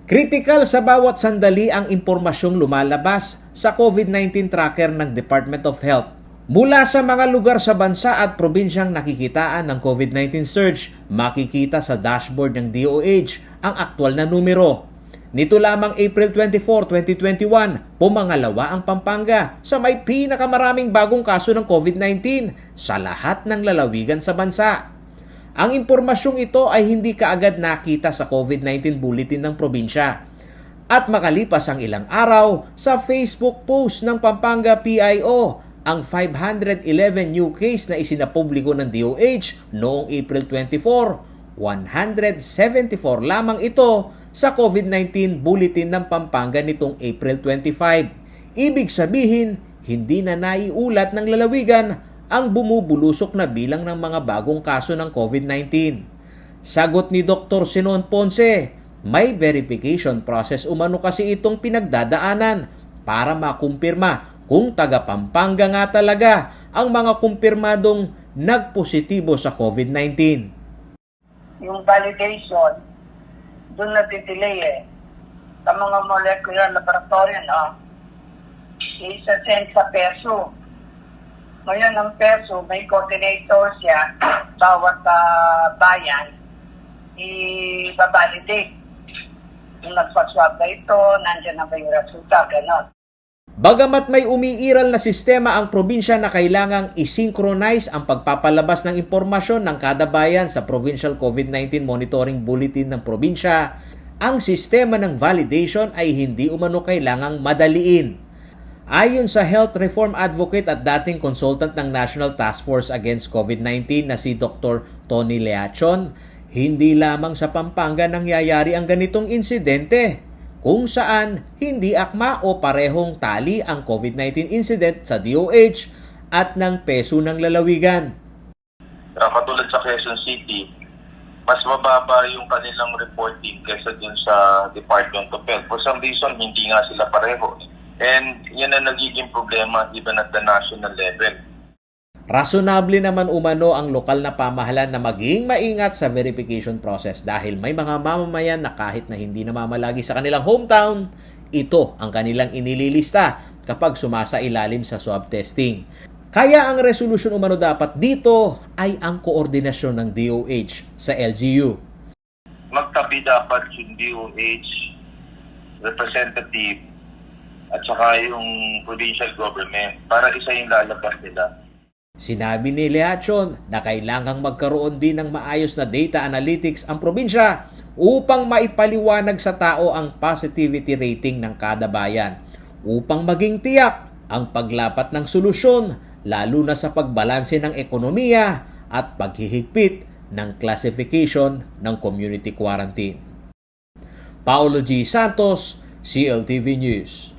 Kritikal sa bawat sandali ang impormasyong lumalabas sa COVID-19 tracker ng Department of Health. Mula sa mga lugar sa bansa at probinsyang nakikitaan ng COVID-19 surge, makikita sa dashboard ng DOH ang aktwal na numero. Nito lamang April 24, 2021, pumangalawa ang Pampanga sa may pinakamaraming bagong kaso ng COVID-19 sa lahat ng lalawigan sa bansa. Ang impormasyong ito ay hindi kaagad nakita sa COVID-19 bulletin ng probinsya. At makalipas ang ilang araw, sa Facebook post ng Pampanga PIO, ang 511 new case na isinapubliko ng DOH noong April 24, 174 lamang ito sa COVID-19 bulletin ng Pampanga nitong April 25. Ibig sabihin, hindi na naiulat ng lalawigan ang bumubulusok na bilang ng mga bagong kaso ng COVID-19. Sagot ni Dr. Sinon Ponce, may verification process umano kasi itong pinagdadaanan para makumpirma kung taga Pampanga nga talaga ang mga kumpirmadong nagpositibo sa COVID-19. Yung validation, doon natidelay eh. Sa mga molecular laboratory, isa-send sa peso. Ngayon ang peso, may coordinator siya, bawat bayan, i-validate. Kung nagpa-swab na ito, nandiyan na ba yung resulta, gano'n. Bagamat may umiiral na sistema ang probinsya na kailangang i-synchronize ang pagpapalabas ng impormasyon ng kada bayan sa Provincial COVID-19 Monitoring Bulletin ng probinsya, ang sistema ng validation ay hindi umano kailangang madaliin. Ayon sa health reform advocate at dating consultant ng National Task Force Against COVID-19 na si Dr. Tony Leachon, hindi lamang sa Pampanga nangyayari ang ganitong insidente, kung saan hindi akma o parehong tali ang COVID-19 incident sa DOH at ng peso ng lalawigan. Katulad sa Quezon City, mas mababa yung kanilang reporting kaysa dun sa Department of Health. For some reason, hindi nga sila pareho. And yan ang nagiging problema even at the national level. Rasunable naman umano ang lokal na pamahalaan na maging maingat sa verification process dahil may mga mamamayan na kahit na hindi namamalagi sa kanilang hometown, ito ang kanilang inililista kapag sumasailalim sa swab testing. Kaya ang resolusyon umano dapat dito ay ang koordinasyon ng DOH sa LGU. Magtabi dapat yung DOH representative at saka yung provincial government para isa yung lalabas nila. Sinabi ni Leachon na kailangang magkaroon din ng maayos na data analytics ang probinsya upang maipaliwanag sa tao ang positivity rating ng kada bayan upang maging tiyak ang paglapat ng solusyon lalo na sa pagbalanse ng ekonomiya at paghihigpit ng classification ng community quarantine. Paolo G. Santos, CLTV News.